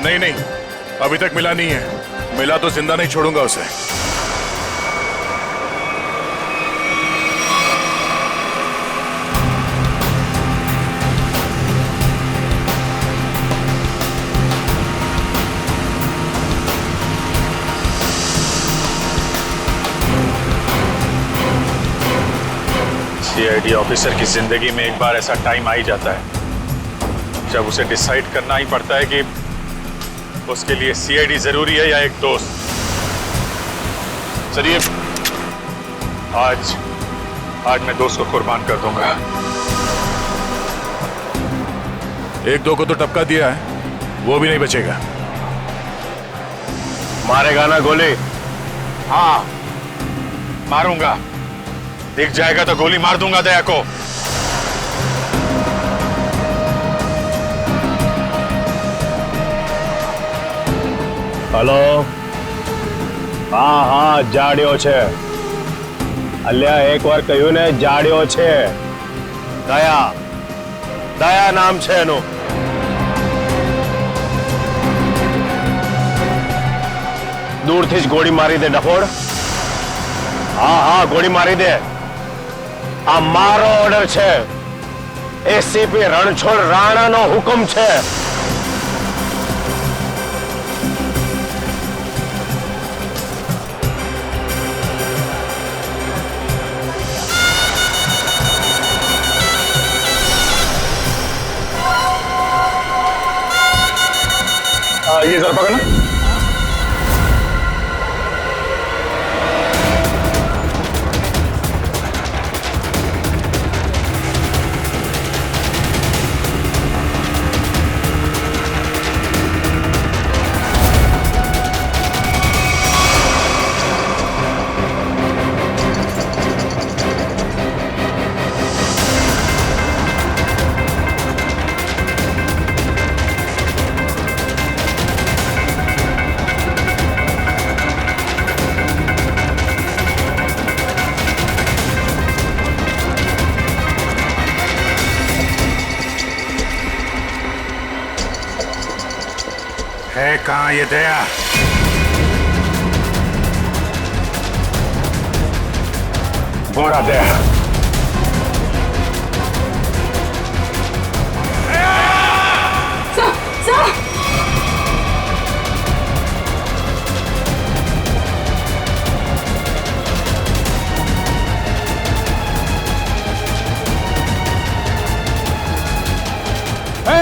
नहीं नहीं, अभी तक मिला नहीं है। मिला तो जिंदा नहीं छोड़ूंगा उसे। सीआईडी ऑफिसर की जिंदगी में एक बार ऐसा टाइम आ ही जाता है जब उसे डिसाइड करना ही पड़ता है कि उसके लिए सीआईडी जरूरी है या एक दोस्त। चलिए, आज मैं दोस्त को कुर्बान कर दूंगा। एक दो को तो टपका दिया है, वो भी नहीं बचेगा। मारेगा ना गोली? हाँ, मारूंगा। दिख जाएगा तो गोली मार दूंगा दया को। हेलो, हाँ हाँ, जाड्यो છે। અલ્યા એકવાર કહ્યું ને, જાડ્યો છે। દયા નામ છે એનું। દૂરથી જ ગોળી મારી દે ડફોડ। હા હા, ગોળી મારી દે। આ મારો ઓર્ડર છે। એસીપી રણછોડ રાણાનો હુકમ છે। ये जरा पकड़ना। है कहाँ ये दया? बोरा दया।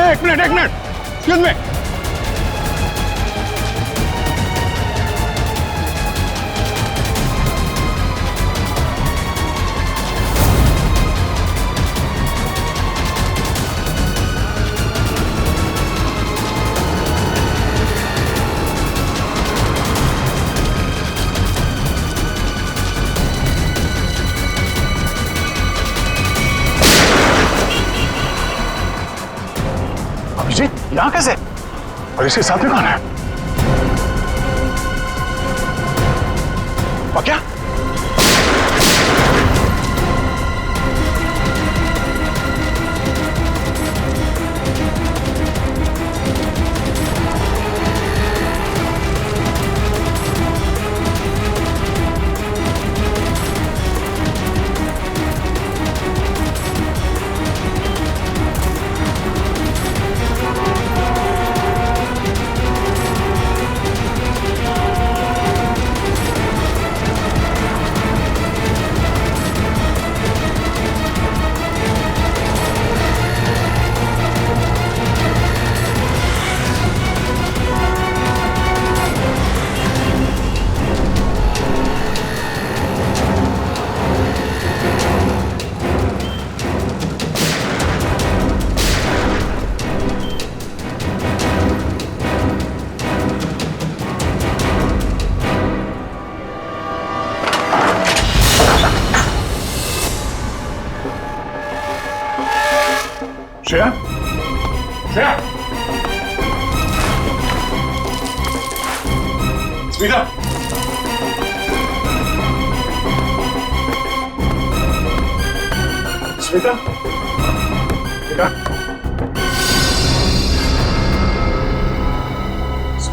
एक मिनट, एक्सक्यूज मी। यहाँ कैसे? और इसके साथ में कौन है? और क्या? श्रेया, श्रेया, स्मिता, स्मिता, बेटा,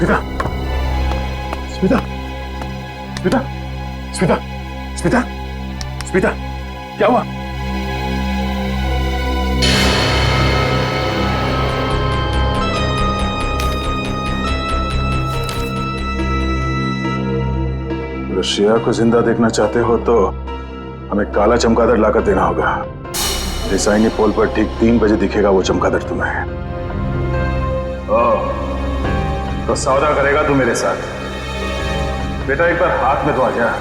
स्मिता, स्मिता, स्मिता, स्मिता, स्मिता, स्मिता, क्या हुआ? रशिया को जिंदा देखना चाहते हो तो हमें काला चमगादड़ लाकर देना होगा। रिसाइनी पोल पर ठीक 3 बजे दिखेगा वो चमगादड़ तुम्हें। तो सौदा करेगा तू मेरे साथ। बेटा एक बार हाथ में तो आ जा।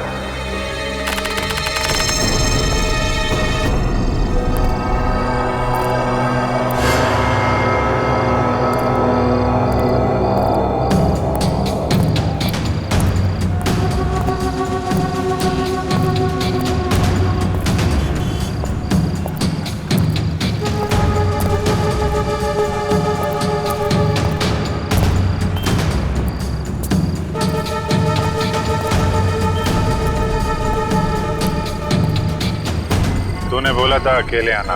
तूने बोला था अकेले आना,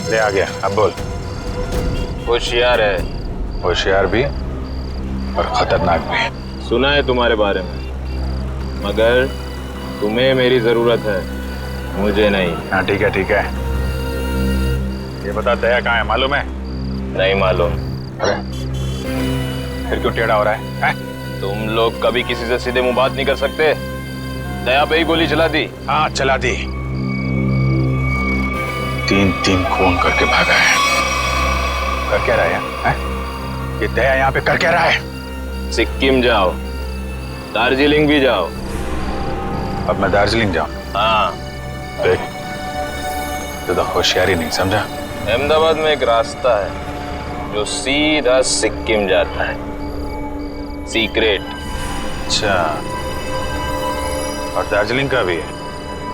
ले आ गया। अब बोल। होशियार है, होशियार भी और खतरनाक भी। सुना है तुम्हारे बारे में, मगर तुम्हें मेरी जरूरत है, मुझे नहीं। हाँ ठीक है ठीक है। ये बता दया कहाँ है, मालूम है? नहीं मालूम। अरे फिर क्यों टेढ़ा हो रहा है, हैं? तुम लोग कभी किसी से सीधे मुंह बात नहीं कर सकते। दया पे ही गोली चला दी। हाँ चला दी। 3 खून करके भागा है। कर क्या रहा है? ये दया यहाँ पे कर क्या रहा है? सिक्किम जाओ, दार्जिलिंग भी जाओ। अब मैं दार्जिलिंग जाऊं? हाँ। देख, तो होशियारी नहीं समझा। अहमदाबाद में एक रास्ता है जो सीधा सिक्किम जाता है, सीक्रेट। अच्छा, और दार्जिलिंग का भी है?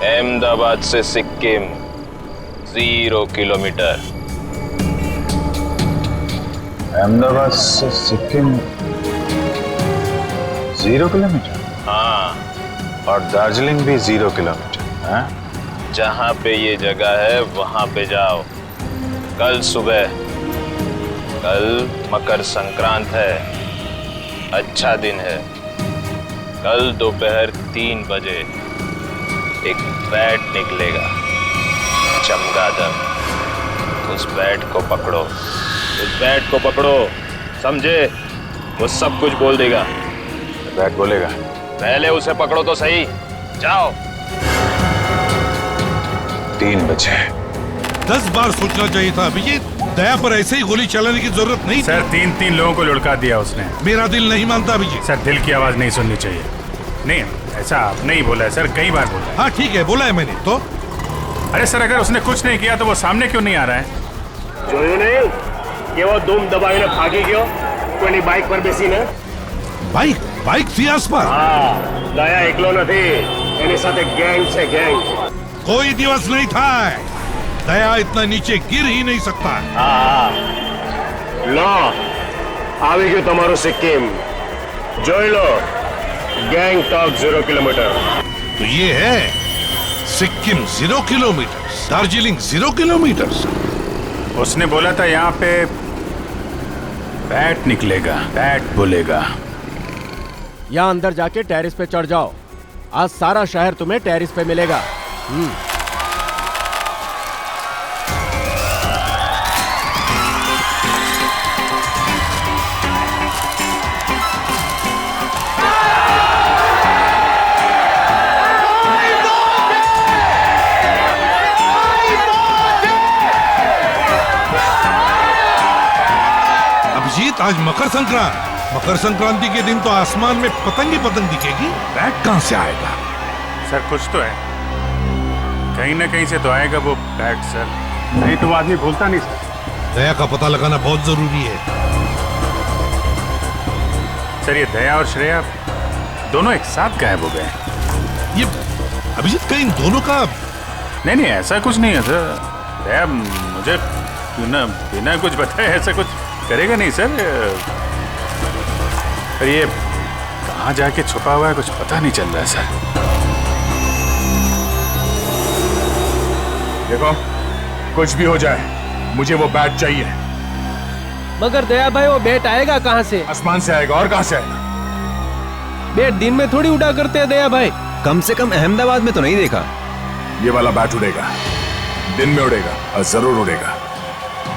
अहमदाबाद से सिक्किम 0 किलोमीटर। अहमदाबाद से सिक्किम 0 किलोमीटर? हाँ, और दार्जिलिंग भी 0 किलोमीटर? हाँ? जहाँ पे ये जगह है वहां पे जाओ कल सुबह। कल मकर संक्रांत है, अच्छा दिन है। कल दोपहर 3 बजे एक बैट निकलेगा, चमगादड़। उस बैट को पकड़ो, उस बैट को पकड़ो, समझे? वो सब कुछ बोल देगा। बैट बोलेगा? पहले उसे पकड़ो तो सही। जाओ। 3 बजे। 10 बार सोचना चाहिए था अभिजीत। दया पर ऐसे ही गोली चलाने की जरूरत नहीं सर, 3 लोगों को लुढ़का दिया उसने। मेरा दिल नहीं मानता अभिजीत। सर, दिल की आवाज नहीं सुननी चाहिए। नहीं, ऐसा आपने ही बोला है सर, कई बार बोला है। हाँ ठीक है, बोला है मैंने तो। अरे सर, अगर उसने कुछ नहीं किया तो वो सामने क्यों नहीं आ रहा है? જોયું નહીં કે वो धूम दबाવીને ભાગી ગયો કોઈની બાઇક પર બેસીને? बाइक थी आसपास। હા, દયા એકલો નથી, એની સાથે ગેંગ છે, ગેંગ। कोई दिवस नहीं था। दया इतना नीचे गिर ही नहीं सकता। હા, લો આવી ગયું તમારું સિક્કિમ, જોઈ લો। ગેંગટોક 0 કિલોમીટર। तो ये है सिक्किम 0 किलोमीटर, दार्जिलिंग 0 किलोमीटर। उसने बोला था यहाँ पे बैट निकलेगा, बैट बोलेगा। यहाँ अंदर जाके टेरिस पे चढ़ जाओ। आज सारा शहर तुम्हें टेरिस पे मिलेगा। अभिजीत, आज मकर संक्रांति के दिन तो आसमान में पतंग ही पतंग दिखेगी। बैट कहाँ से आएगा? सर, कुछ तो है, कहीं ना कहीं से तो आएगा वो बैट सर। नहीं तो आदमी भूलता नहीं सर। दया का पता लगाना बहुत जरूरी है। सर, ये दया और श्रेया दोनों एक साथ गायब हो गए। ये अभिजीत का इन दोनों का नहीं, ऐसा कुछ नहीं है सर। दया मुझे बिना कुछ बताए ऐसा कुछ करेगा नहीं सर। पर ये कहाँ जाके छुपा हुआ है कुछ पता नहीं चल रहा है सर। देखो, कुछ भी हो जाए मुझे वो बैट चाहिए। मगर दया भाई वो बैट आएगा कहाँ से? आसमान से आएगा, और कहां से आएगा? बैट दिन में थोड़ी उड़ा करते हैं दया भाई। कम से कम अहमदाबाद में तो नहीं देखा। ये वाला बैट उड़ेगा, दिन में उड़ेगा और जरूर उड़ेगा।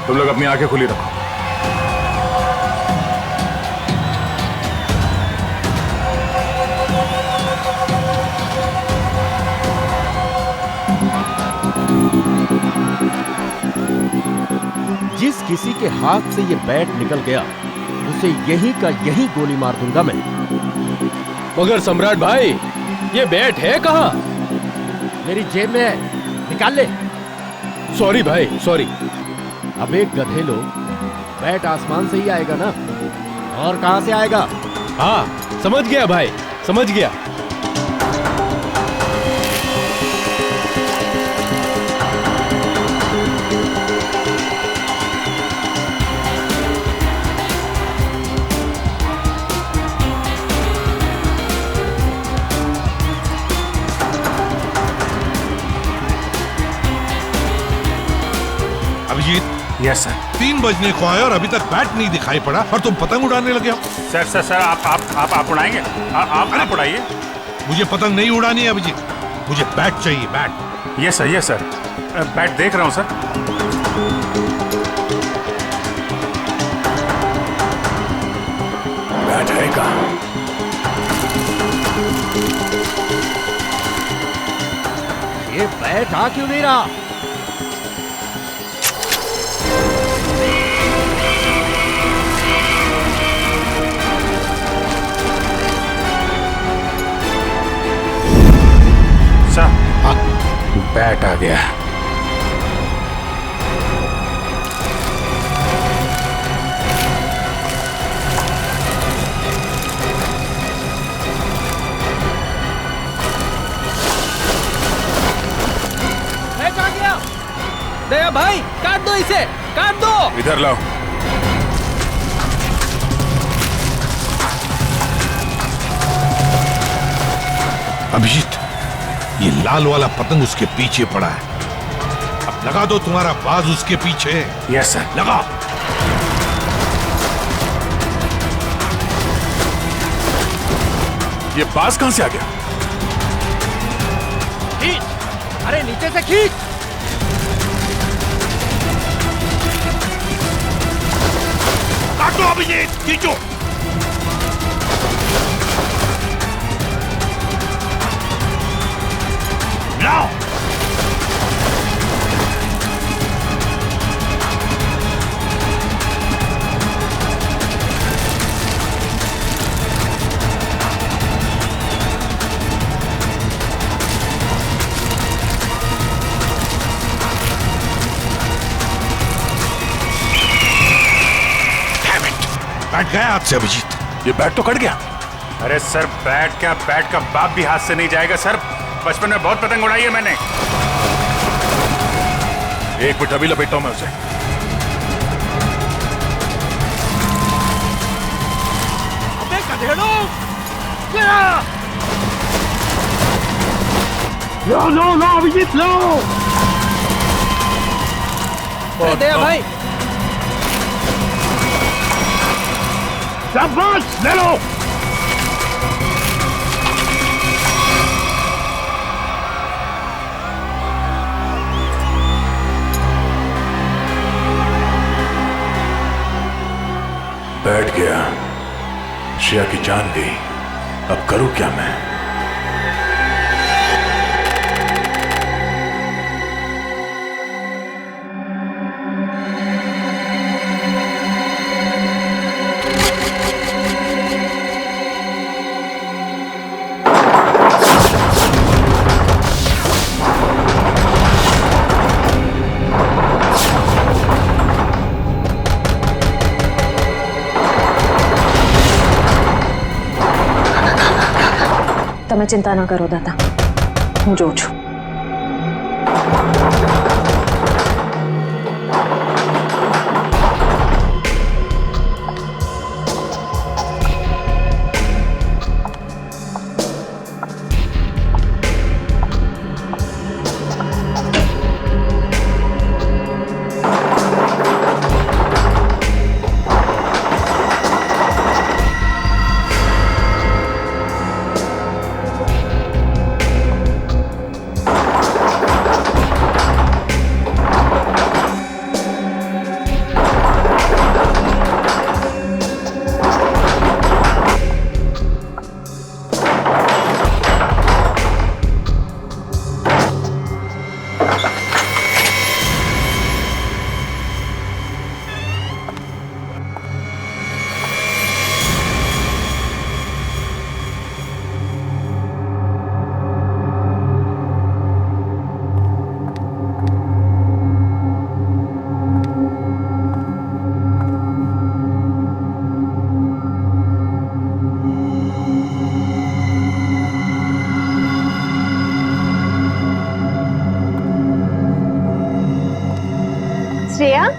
तुम लोग अपनी आंखें खुली रखो। जिस किसी के हाथ से ये बैट निकल गया उसे यहीं का यहीं गोली मार दूंगा मैं। मगर सम्राट भाई ये बैट है कहाँ? मेरी जेब में है, निकाल ले। सॉरी भाई सॉरी। अबे गधे लोग, बैट आसमान से ही आएगा ना, और कहां से आएगा? हाँ समझ गया भाई, समझ गया। Abhijit, yes sir. 3 बजने को आए और अभी तक बैट नहीं दिखाई पड़ा और तुम पतंग उड़ाने लगे हो। सर सर सर आप उड़ाएंगे? आप उड़ाइए। मुझे पतंग नहीं उड़ानी है अभिजीत, मुझे बैट चाहिए, बैट। Yes sir. बैट देख रहा हूं सर। बैट है कहां? ये बैट आ क्यों नहीं रहा? बैट आ गया। बैट आ गया। दया भाई काट दो इसे, काट दो। इधर लाओ। अभिजीत, ये लाल वाला पतंग उसके पीछे पड़ा है, अब लगा दो तुम्हारा बाज उसके पीछे। Yes sir. लगा। ये बाज कहां से आ गया? खींच, अरे नीचे से खींच। काटो अभिजीत, खींचो। लाओ। बैठ गया हाथ से अभिजीत। ये बैट तो कट गया। अरे सर बैट क्या, बैट का बाप भी हाथ से नहीं जाएगा सर। बचपन में बहुत पतंग उड़ाई है मैंने। एक मिनट अभी लपेटता हूं मैं उसे। अबे गधेड़ो, लो अभिजीत लो। दया भाई शाबाश, ले लो। बैठ गया, श्रेया की जान गई। अब करूं क्या मैं? તમે ચિંતા ન કરો દાદા, હું જોઉં છું. ना।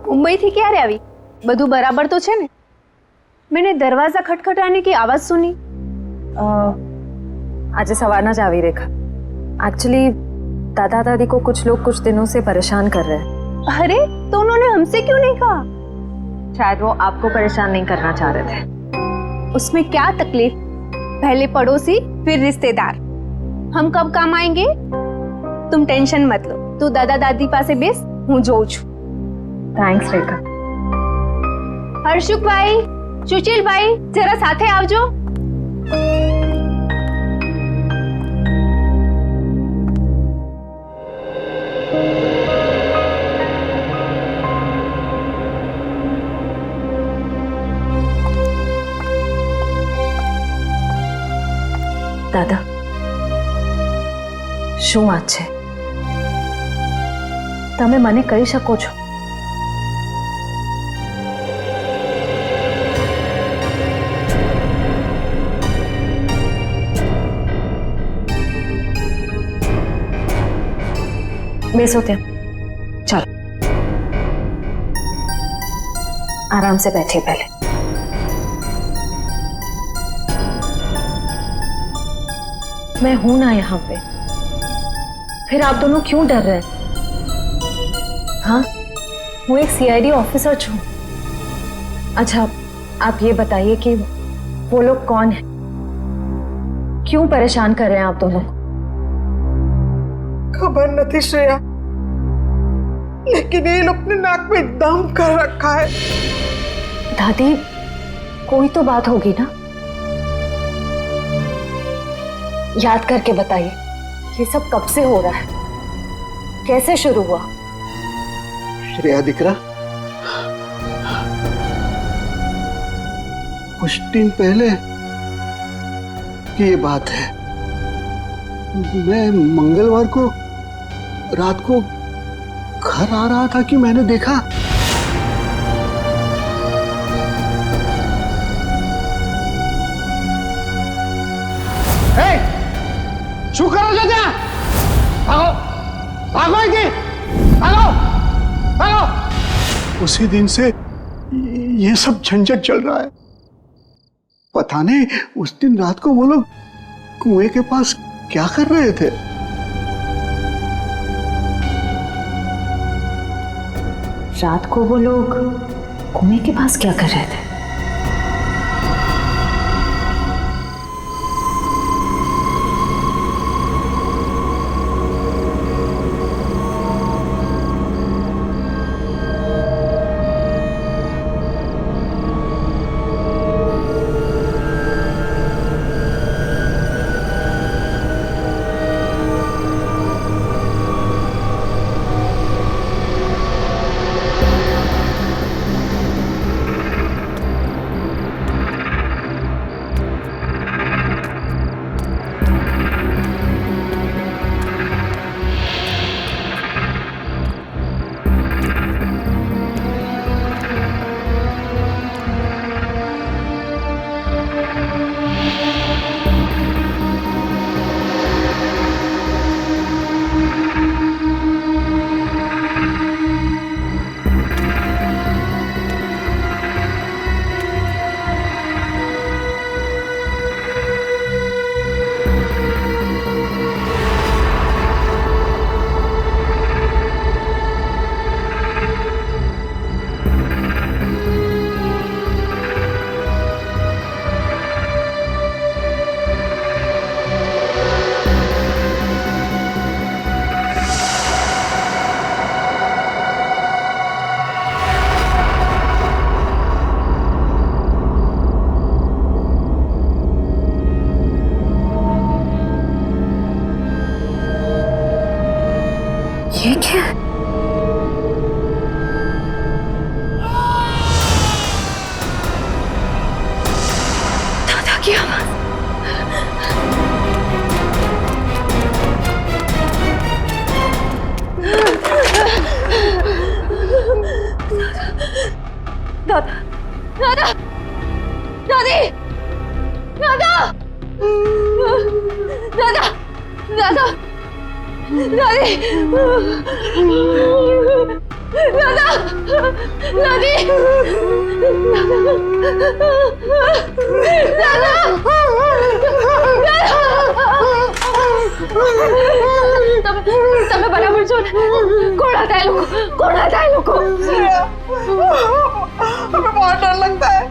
मुंबई थी क्या रे अभी? बधु बराबर तो छे ने? मैंने दरवाजा खटखटाने की आवाज सुनी। आज सवारना जावी रेखा। एक्चुअली दादा दादी को कुछ लोग कुछ दिनों से परेशान कर रहे हैं। अरे तो उन्होंने हमसे क्यों नहीं कहा? शायद वो आपको परेशान नहीं करना चाह रहे थे। उसमें क्या तकलीफ? पहले पड़ोसी फिर रिश्तेदार, हम कब काम आएंगे? तुम टेंशन मत लो, तू दादा दादी पासे बेस, हूँ जोઉં છું। थैंक्स रेखा। हर्षुक भाई, सुशील भाई, जरा साथे आवजो। દાદા, શું વાત છે? તમે મને કહી શકો છો? બેસો ત્યાં, ચાલો आराम से बैठिए पहले। मैं हूं ना यहाँ पे, फिर आप दोनों क्यों डर रहे हैं? हाँ, वो एक सीआईडी ऑफिसर छू। अच्छा, आप ये बताइए कि वो लोग कौन हैं? क्यों परेशान कर रहे हैं आप दोनों को? खबर नहीं श्रेया, लेकिन ये लोग ने नाक में दम कर रखा है। दादी, कोई तो बात होगी ना, याद करके बताइए। ये सब कब से हो रहा है? कैसे शुरू हुआ? श्रेया दिकरा, कुछ दिन पहले की ये बात है। मैं मंगलवार को रात को घर आ रहा था कि मैंने देखा शू करो जो ત્યાં? भागो भागो इधर, भागो भागो। उसी दिन से ये सब झंझट चल रहा है। पता नहीं उस दिन रात को वो लोग कुएं के पास क्या कर रहे थे। रात को वो लोग कुएं के पास क्या कर रहे थे? ये क्या? दादा की आवाज। दादा, दादा, दादी, दादा, दादा, दादा, दादी दादा दादी તમે બરાબર છો ને? કોણ હતા એ લોકો? કોણ હતા એ લોકો? हमें बहुत डर लगता है।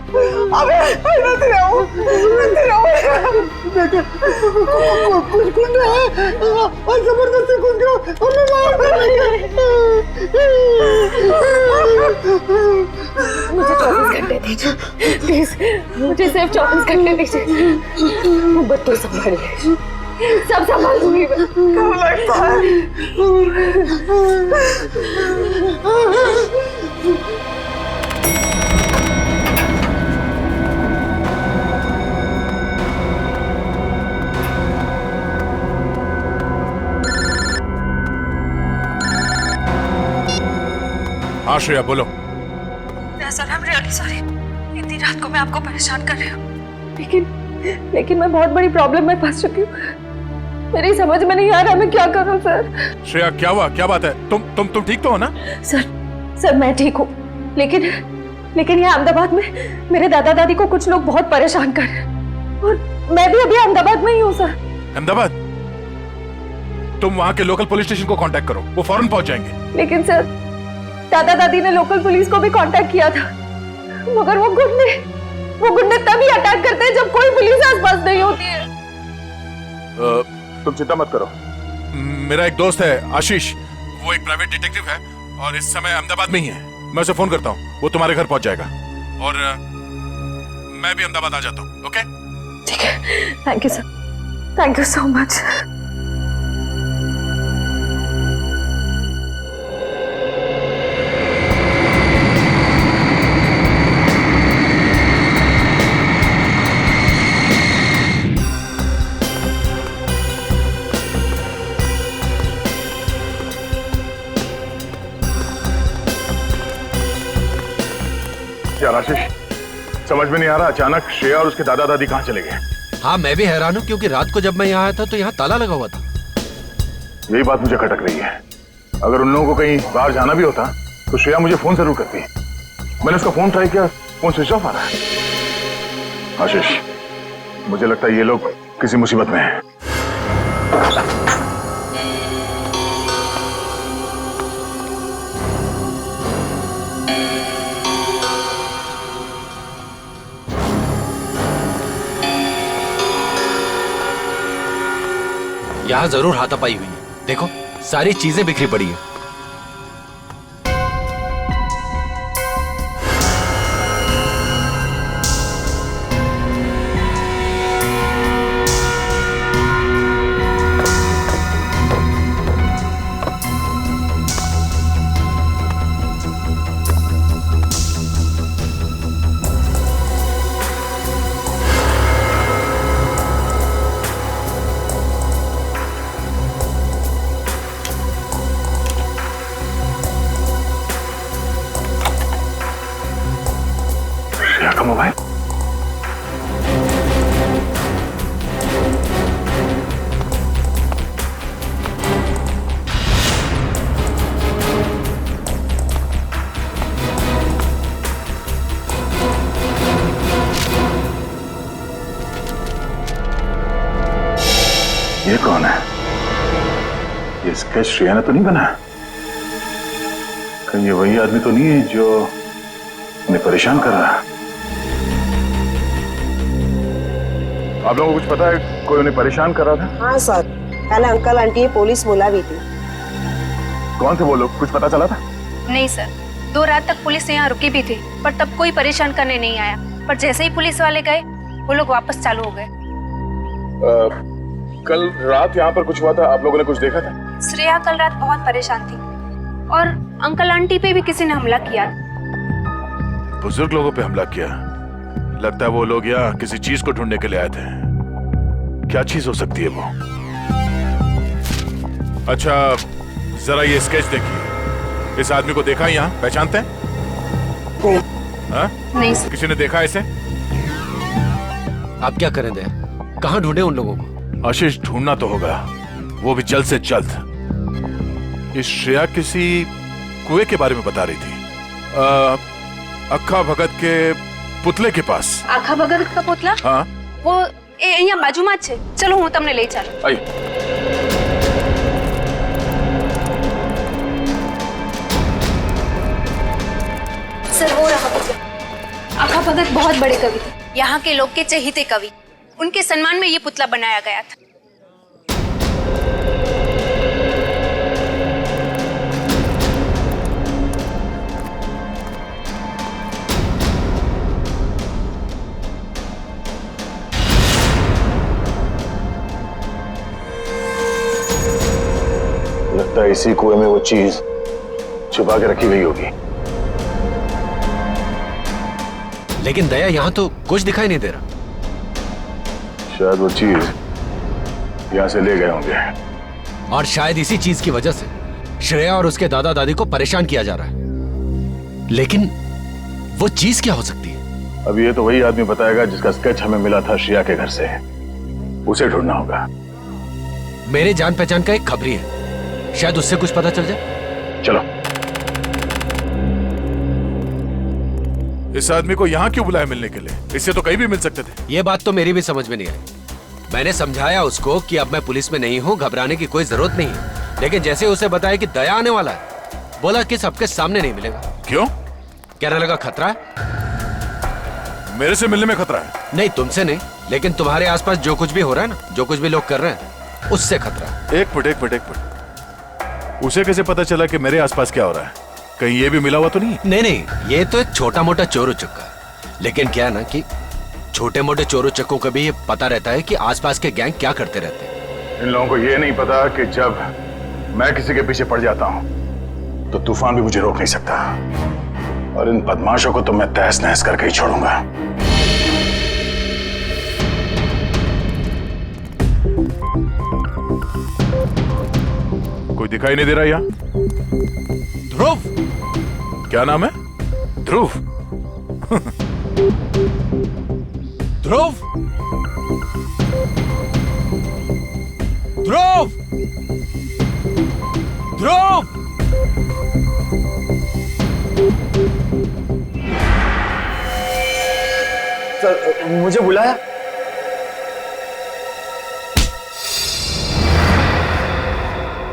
अबे नहीं रहो, नहीं रहो। देखिए कुछ गुंडे हैं और जबरदस्ती घुस गए, हमें मार देंगे। मुझे 24 घंटे दीजिए प्लीज, मुझे सिर्फ 24 घंटे दीजिए। मुहब्बत तो संभालिए, सब संभाल लूंगी मैं। कब लगता है? हाँ श्रेया बोलो। Sir I am really sorry, इतनी रात को मैं आपको परेशान कर रही हूँ, लेकिन मैं बहुत बड़ी प्रॉब्लम में फंस चुकी हूँ। मेरी समझ में नहीं आ रहा मैं क्या करूँ सर। श्रेया क्या हुआ, क्या बात है? तुम ठीक तो हो ना? सर मैं ठीक हूँ, लेकिन यहाँ अहमदाबाद में मेरे दादा दादी को कुछ लोग बहुत परेशान कर रहे हैं और मैं भी अभी अहमदाबाद में ही हूँ सर। अहमदाबाद? तुम वहाँ के लोकल पुलिस स्टेशन को कांटेक्ट करो, वो फौरन पहुंच जाएंगे। लेकिन सर दादा दादी ने लोकल पुलिस को भी कांटेक्ट किया था, मगर वो गुंडे तभी अटैक करते हैं जब कोई पुलिस आसपास नहीं होती है। तुम चिंता मत करो, मेरा एक दोस्त है आशीष, वो एक प्राइवेट डिटेक्टिव है और इस समय अहमदाबाद में ही है। मैं उसे फोन करता हूँ, वो तुम्हारे घर पहुंच जाएगा और मैं भी अहमदाबाद आ जाता हूँ। ओके ठीक है, thank you sir, thank you so much. यार आशीष, समझ में नहीं आ रहा, अचानक श्रेया और उसके दादा दादी कहाँ चले गए? हाँ मैं भी हैरान हूँ, क्योंकि रात को जब मैं यहाँ आया था तो यहाँ ताला लगा हुआ था। यही बात मुझे खटक रही है। अगर उन लोगों को कहीं बाहर जाना भी होता तो श्रेया मुझे फोन जरूर करती। मैंने उसका फोन ट्राई किया, फोन स्विच ऑफ आ रहा है। आशीष, मुझे लगता है ये लोग किसी मुसीबत में हैं। यहाँ जरूर हाथापाई हुई है, देखो सारी चीजें बिखरी पड़ी है। का मोबाइल? ये कौन है? ये स्केच श्रेया ने तो नहीं बनाया? कहीं ये वही आदमी तो नहीं है जो उन्हें परेशान कर रहा है? आप लोगों को कुछ पता है कोई उन्हें परेशान कर रहा था? हाँ सर, कल अंकल आंटी पुलिस बुला भी थी। कौन थे वो लोग, कुछ पता चला था? नहीं सर, 2 रात तक पुलिस यहाँ रुकी भी थी, पर तब कोई परेशान करने नहीं आया। पर जैसे ही पुलिस वाले गए, वो लोग वापस चालू हो गए। कल रात यहाँ पर कुछ हुआ था, आप लोगों ने कुछ देखा था? श्रेया कल रात बहुत परेशान थी और अंकल आंटी पे भी किसी ने हमला किया। बुजुर्ग लोगों पे हमला किया? लगता है वो लोग यहाँ किसी चीज को ढूंढने के लिए आए थे। क्या चीज हो सकती है वो? अच्छा जरा ये स्केच देखिए, इस आदमी को देखा यहाँ, पहचानते हैं? नहीं सर। किसी ने देखा इसे? आप क्या करें दे, कहाँ ढूंढे उन लोगों को? आशीष ढूंढना तो होगा, वो भी जल्द से जल्द। इस श्रेया किसी कुएं के बारे में बता रही थी, अक्खा भगत के पुतले के पास। आखा भगत का पुतला? हाँ वो અહીંયા બાજુમાં જ છે. ચલો હું તમને લઈ ચાલું. आई। सर वो रहा पुतला. आखा भगत बहुत बड़े कवि थे, यहाँ के लोग के चहेते कवि. उनके सम्मान में ये पुतला बनाया गया था. लगता है इसी कुएं में वो चीज छुपा के रखी गई होगी। लेकिन दया, यहाँ तो कुछ दिखाई नहीं दे रहा। शायद वो चीज यहाँ से ले गए होंगे, और शायद इसी चीज की वजह से श्रेया और उसके दादा दादी को परेशान किया जा रहा है। लेकिन वो चीज क्या हो सकती है? अब ये तो वही आदमी बताएगा जिसका स्केच हमें मिला था श्रेया के घर से। उसे ढूंढना होगा। मेरे जान पहचान का एक खबरी है, शायद उससे कुछ पता चल जाए। चलो। इस आदमी को यहाँ क्यों बुलाया मिलने के लिए? इससे तो कहीं भी मिल सकते थे। ये बात तो मेरी भी समझ में नहीं आई। मैंने समझाया उसको कि अब मैं पुलिस में नहीं हूँ, घबराने की कोई जरूरत नहीं है। लेकिन जैसे उसे बताया कि दया आने वाला है, बोला कि सबके सामने नहीं मिलेगा। क्यों? कहने लगा खतरा है। मेरे से मिलने में खतरा है? नहीं, तुमसे नहीं, लेकिन तुम्हारे आसपास जो कुछ भी हो रहा है ना, जो कुछ भी लोग कर रहे हैं, उससे खतरा है। एक मिनट। उसे कैसे पता चला कि मेरे आसपास क्या हो रहा है? कहीं ये भी मिला हुआ तो नहीं? नहीं, ये तो एक छोटा मोटा चोर उचक्का है। लेकिन क्या है ना कि छोटे मोटे चोर उचक्कों को भी ये पता रहता है कि आसपास के गैंग क्या करते रहते हैं। इन लोगों को ये नहीं पता कि जब मैं किसी के पीछे पड़ जाता हूं तो तूफान भी मुझे रोक नहीं सकता। और इन बदमाशों को तो मैं तहस नहस करके ही छोड़ूंगा। कोई दिखाई नहीं दे रहा यहाँ? ध्रुव? क्या नाम है? ध्रुव? ध्रुव? ध्रुव? ध्रुव? सर, मुझे बुलाया?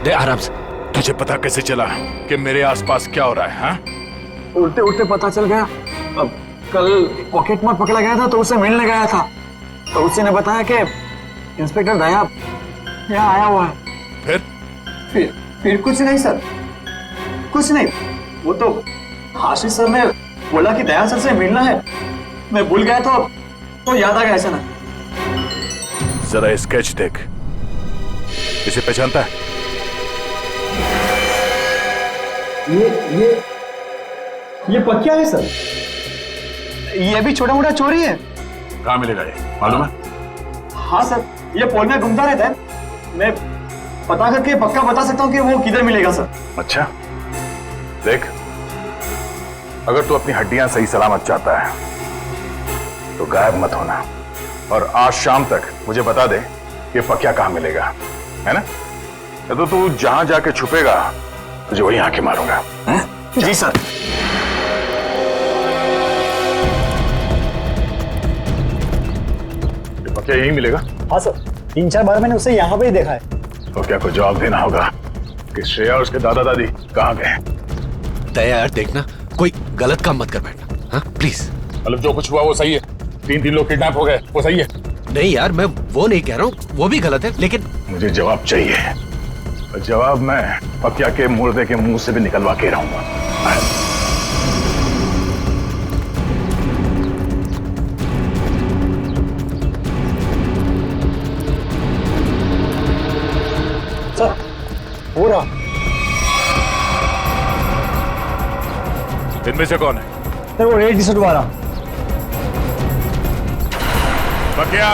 दे आराम से। तुझे पता कैसे चला कि मेरे आसपास क्या हो रहा है? हाँ? उड़ते उड़ते पता चल गया। अब कल पॉकेट मार पकड़ा गया था तो उससे मिलने गया था, तो उसी ने बताया कि इंस्पेक्टर दया यहाँ आया हुआ है। फिर कुछ नहीं सर, कुछ नहीं। वो तो आशीष सर ने बोला कि दया सर से मिलना है। मैं भूल गया तो याद आ गया ऐसा ना। जरा स्केच देख, इसे पहचानता है? ये पक्का है सर। ये भी छोटा मोटा चोरी है। कहाँ मिलेगा ये, मालूम है? हाँ सर, ये पोल में घूमता रहता है। मैं पता करके पक्का बता सकता हूँ कि वो किधर मिलेगा सर। अच्छा देख, अगर तू अपनी हड्डियां सही सलामत चाहता है तो गायब मत होना, और आज शाम तक मुझे बता दे कि पक्या कहाँ मिलेगा, है ना? तो तू जहां जाके छुपेगा तुझे वहीं आके मारूंगा। जी सर। पक्या यहीं मिलेगा? हाँ सर, 3-4 बार मैंने उसे यहाँ पे ही देखा है। तो क्या को जवाब देना होगा कि श्रेया और उसके दादा दादी कहाँ गए। दया यार, देखना कोई गलत काम मत कर बैठना, हाँ प्लीज। मतलब जो कुछ हुआ वो सही है? 3 लोग किडनैप हो गए, वो सही है? नहीं यार, मैं वो नहीं कह रहा हूँ, वो भी गलत है, लेकिन मुझे जवाब चाहिए। और जवाब मैं पक्या के मुर्दे के मुंह से भी निकलवा के रहूंगा। सर, हो रहा। इनमें से कौन है? सर, वो रेड टी-शर्ट वाला। पक्या,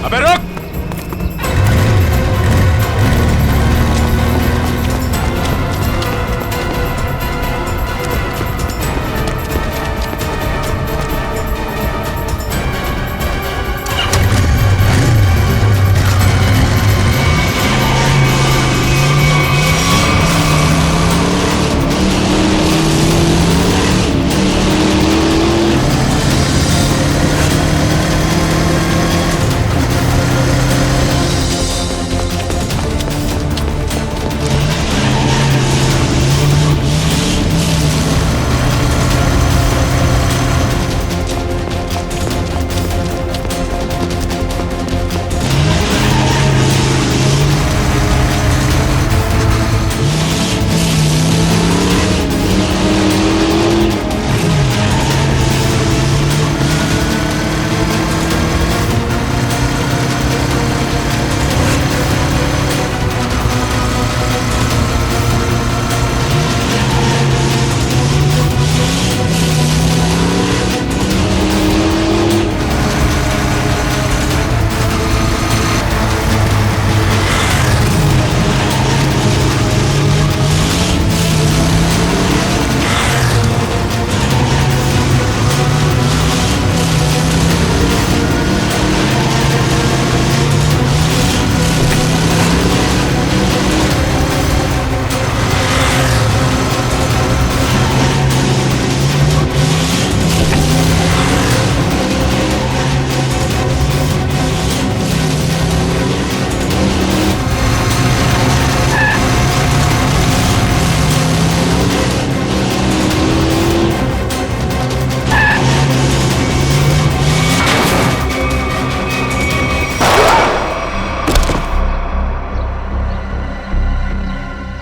अबे रुक!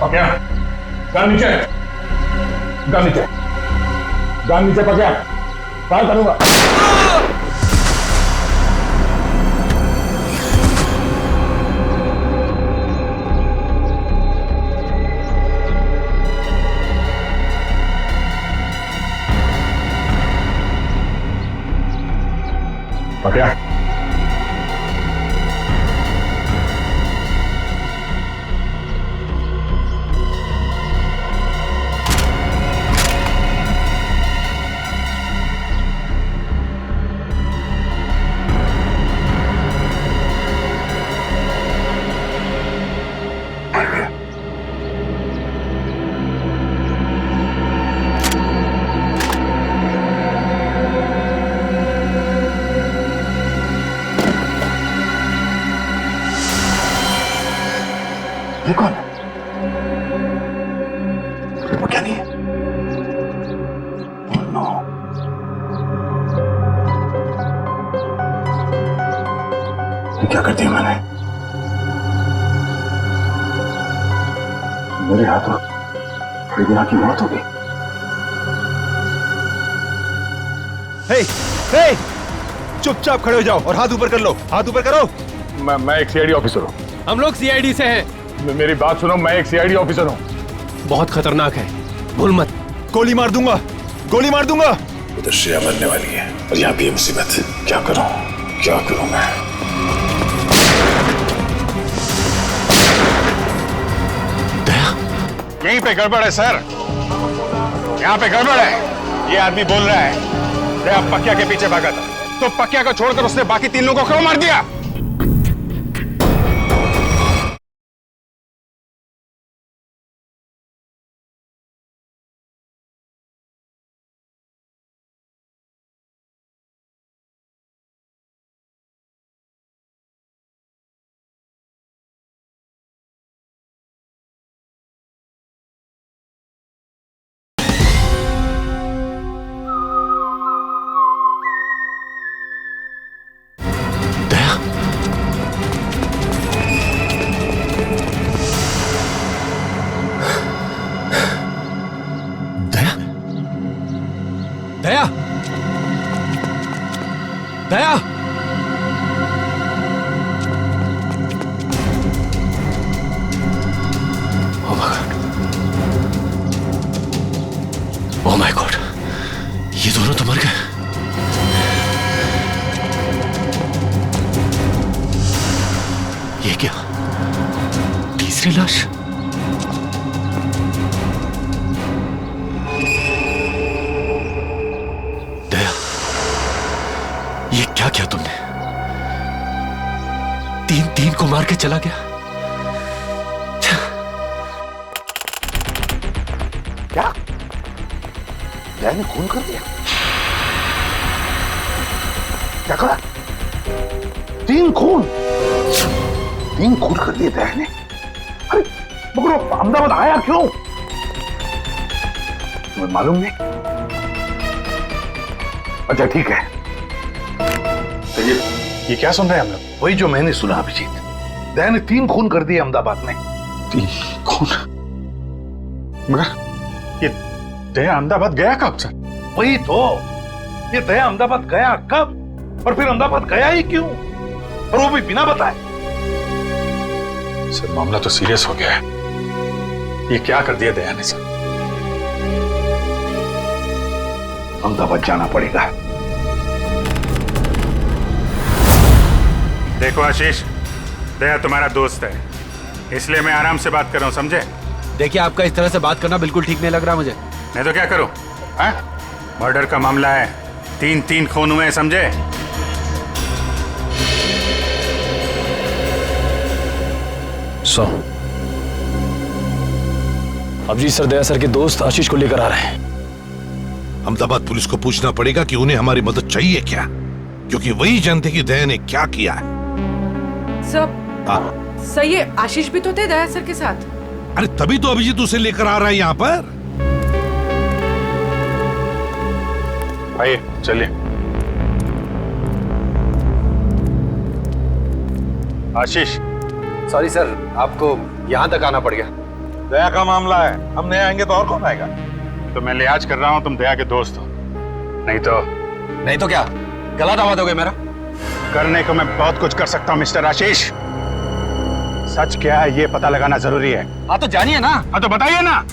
पक्या गान नीचे, गान नीचे, गान नीचे पक्या, फायर करूंगा। पक्या ये कौन है? वो क्या नहीं है? Oh, no. ये क्या कर दिया मैंने? मेरे हाथों रिबिना की मौत हो गई। हे, हे, चुपचाप खड़े हो जाओ और हाथ ऊपर कर लो, हाथ ऊपर करो। मैं एक सीआईडी ऑफिसर हूँ। हम लोग सीआईडी से हैं। मेरी बात सुनो, मैं एक सीआईडी ऑफिसर हूँ। बहुत खतरनाक है, भूल मत। गोली मार दूंगा, गोली मार दूंगा। उधर श्रेया मरने वाली है और यहाँ भी मुसीबत। क्या करूँ, क्या करूँ मैं? यहीं पे गड़बड़ है सर, यहाँ पे गड़बड़ है। ये आदमी बोल रहा है दया पक्या के पीछे भागा था, तो पक्या को छोड़कर उसने बाकी 3 लोगों को क्यों मार दिया? दया, दया, ओह माय गॉड, ये दोनों तो मर गए। ये क्या, तीसरी लाश? दया, ये क्या किया तुमने? 3 को मार के चला गया। क्या? दया ने खून कर दिया? क्या कहा? 3 खून कर दिए दया ने? अरे मगर वो अहमदाबाद आया क्यों? तुम्हें मालूम नहीं? अच्छा ठीक है, तो ये क्या सुन रहे हैं हम लोग? वही जो मैंने सुना अभिजीत, दया ने 3 खून कर दिए अहमदाबाद में। 3 खून? मगर ये दया अहमदाबाद गया कब सर? वही तो, ये दया अहमदाबाद गया कब और फिर अहमदाबाद गया ही क्यों, और वो भी बिना बताए? सर मामला तो सीरियस हो गया है। ये क्या कर दिया दया ने सर? अहमदाबाद जाना पड़ेगा। देखो आशीष, दया तुम्हारा दोस्त है, इसलिए मैं आराम से बात कर रहा हूं, समझे? देखिए आपका इस तरह से बात करना बिल्कुल ठीक नहीं लग रहा मुझे। नहीं तो क्या करूं? मर्डर का मामला है, 3 खून हुए हैं, समझे? अभिजीत सर दया सर के दोस्त आशीष को लेकर आ रहे हैं। अहमदाबाद पुलिस को पूछना पड़ेगा कि उन्हें हमारी मदद चाहिए क्या, क्योंकि वही जानते कि दया ने क्या किया है। सर ये आशीष भी तो थे दया सर के साथ। अरे तभी तो अभिजीत उसे लेकर आ रहा है यहाँ पर। आइए चलिए। आशीष, सॉरी सर, आपको यहां तक आना पड़ गया। दया का मामला है, हम नहीं आएंगे तो और कौन आएगा? तो मैं लिहाज कर रहा हूं, तुम दया के दोस्त हो। नहीं तो क्या गला दावा दोगे मेरा? करने को मैं बहुत कुछ कर सकता हूं मिस्टर आशीष। सच क्या है ये पता लगाना जरूरी है। हाँ तो जानिए ना। हाँ तो बताइए ना,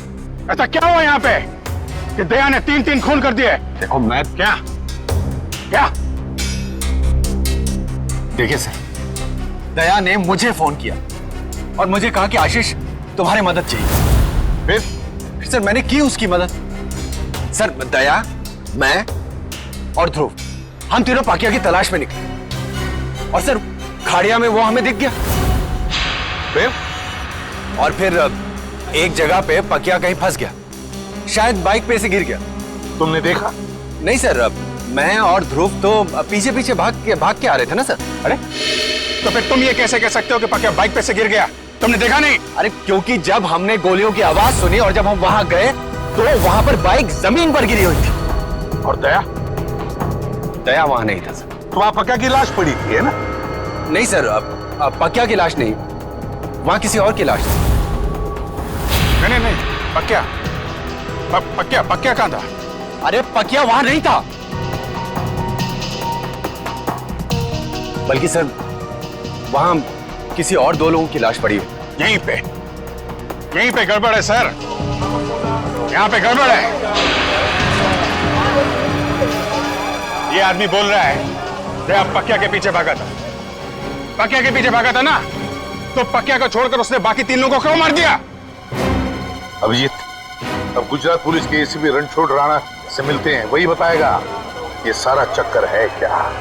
ऐसा क्या हुआ यहाँ पे कि दया ने 3-3 खून कर दिए? देखो मैं क्या क्या देखिए सर, दया ने मुझे फोन किया और मुझे कहा कि आशीष तुम्हारी मदद चाहिए। फिर सर मैंने की उसकी मदद। सर दया, मैं और ध्रुव हम तीनों पाकिया की तलाश में निकले और सर खाड़िया में वो हमें दिख गया। फिर एक जगह पे पकिया कहीं फंस गया, शायद बाइक पे से गिर गया। तुमने देखा? नहीं सर, मैं और ध्रुव तो पीछे पीछे भाग के आ रहे थे ना सर। अरे तो फिर तुम ये कैसे कह सकते हो कि पकिया बाइक पे से गिर गया? तुमने देखा नहीं? अरे क्योंकि जब हमने गोलियों की आवाज सुनी और जब हम वहां गए तो वहां पर बाइक जमीन पर गिरी हुई थी। और दया? दया वहां नहीं था सर। तो वहां पक्का की लाश पड़ी थी, है ना? नहीं सर, पक्या की लाश नहीं, वहां किसी और की लाश थी। नहीं पक्या कहां था? अरे पकिया वहां नहीं था, बल्कि सर वहां किसी और 2 लोगों की लाश पड़ी है। यहीं पे गड़बड़ है सर, यहाँ पे गड़बड़ है। ये आदमी बोल रहा है दया पक्या के पीछे भागा था। पक्या के पीछे भागा था ना, तो पक्या को छोड़कर उसने बाकी 3 लोगों को क्यों मार दिया? अभिजीत, अब गुजरात पुलिस के एसीपी रणछोड़ राणा से मिलते हैं, वही बताएगा ये सारा चक्कर है क्या।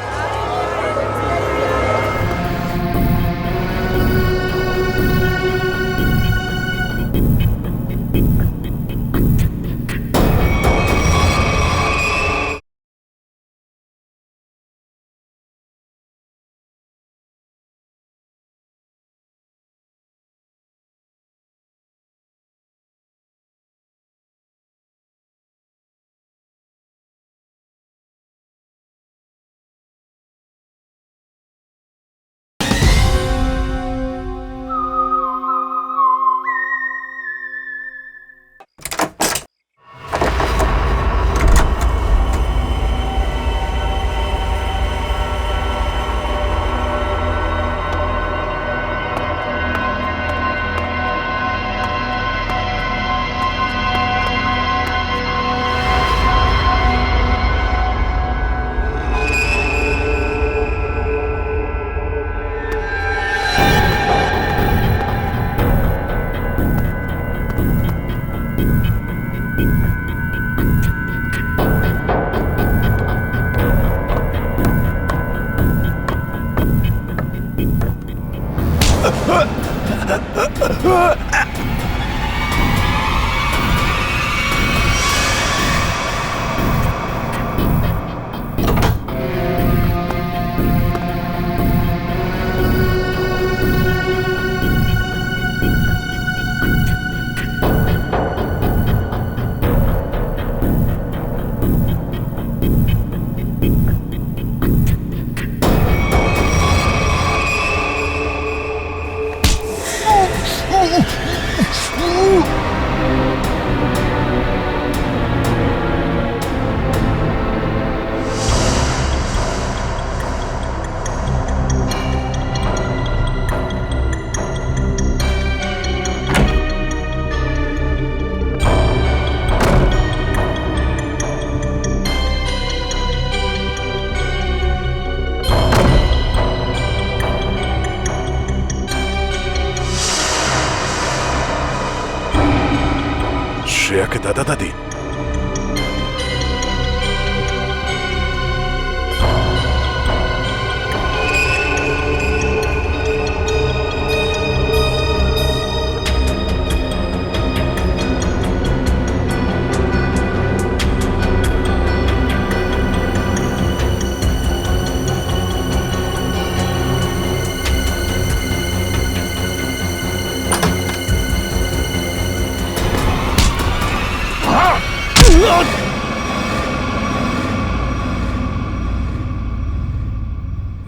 श्रेया के दादा दादी?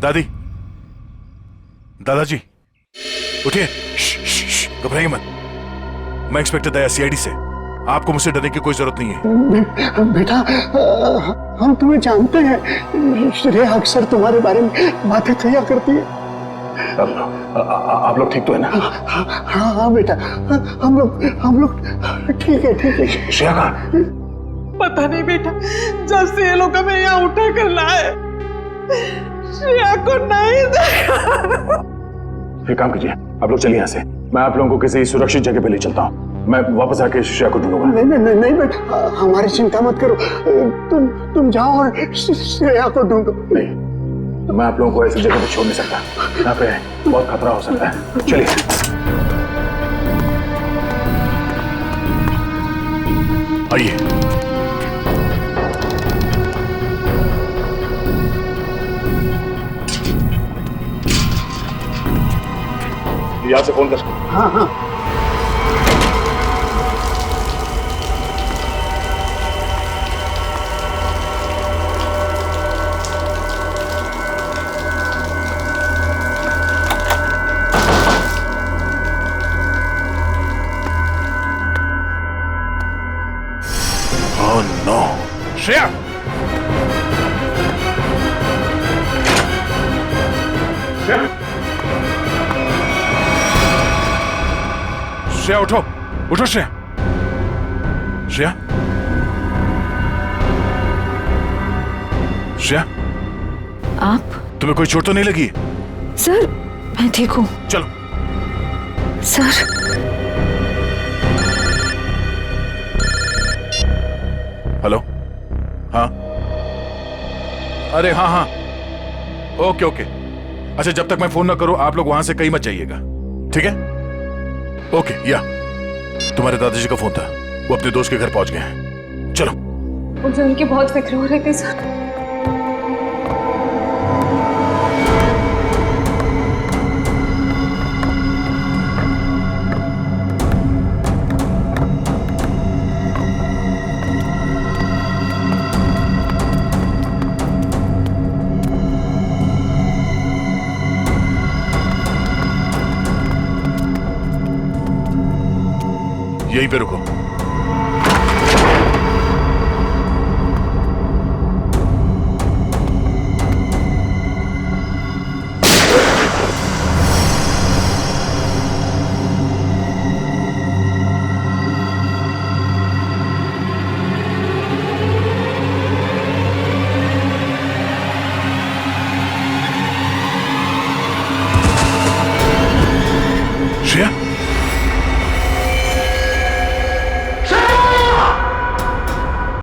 दादी, दादाजी, उठिए, घबराइए मत। मैं इंस्पेक्टर दया सीआईडी से। आपको मुझसे डरने की कोई जरूरत नहीं है। बेटा हम तुम्हें जानते हैं, श्रेया अक्सर तुम्हारे बारे में बातें किया करती है। आप लोग ठीक तो है ना? हाँ बेटा, हम लोग ठीक है। श्रेया कहाँ? पता नहीं बेटा, जब से ये लोग हमें यहाँ उठा कर लाए, श्रेया को नहीं देखा। एक काम कीजिए, आप लोग चलिए यहाँ से। मैं आप लोगों को किसी सुरक्षित जगह पे ले चलता हूँ। मैं वापस आके श्रेया को ढूंढूंगा। नहीं बेटा, हमारी चिंता मत करो। तुम जाओ और श्रेया को ढूंढो। नहीं, मैं आप लोगों को ऐसी जगह पे छोड़ नहीं सकता। यहाँ पे बहुत खतरा हो सकता है। चलिए। आइए। यहाँ से फोन कर। हाँ। Oh no! श्रेया! श्रेया उठो, उठो श्रेया। श्रेया? श्रेया? आप? तुम्हें कोई चोट तो नहीं लगी? सर, मैं ठीक हूँ। चलो। सर। हेलो? हाँ? अरे हाँ। ओके। अच्छा, जब तक मैं फोन ना करूं आप लोग वहां से कहीं मत जाइएगा, ठीक है? ओके। या तुम्हारे दादाजी का फोन था, वो अपने दोस्त के घर पहुंच गए हैं। चलो। मुझे उनकी बहुत फिक्र हो रही थी सर। यहीं पे रुको।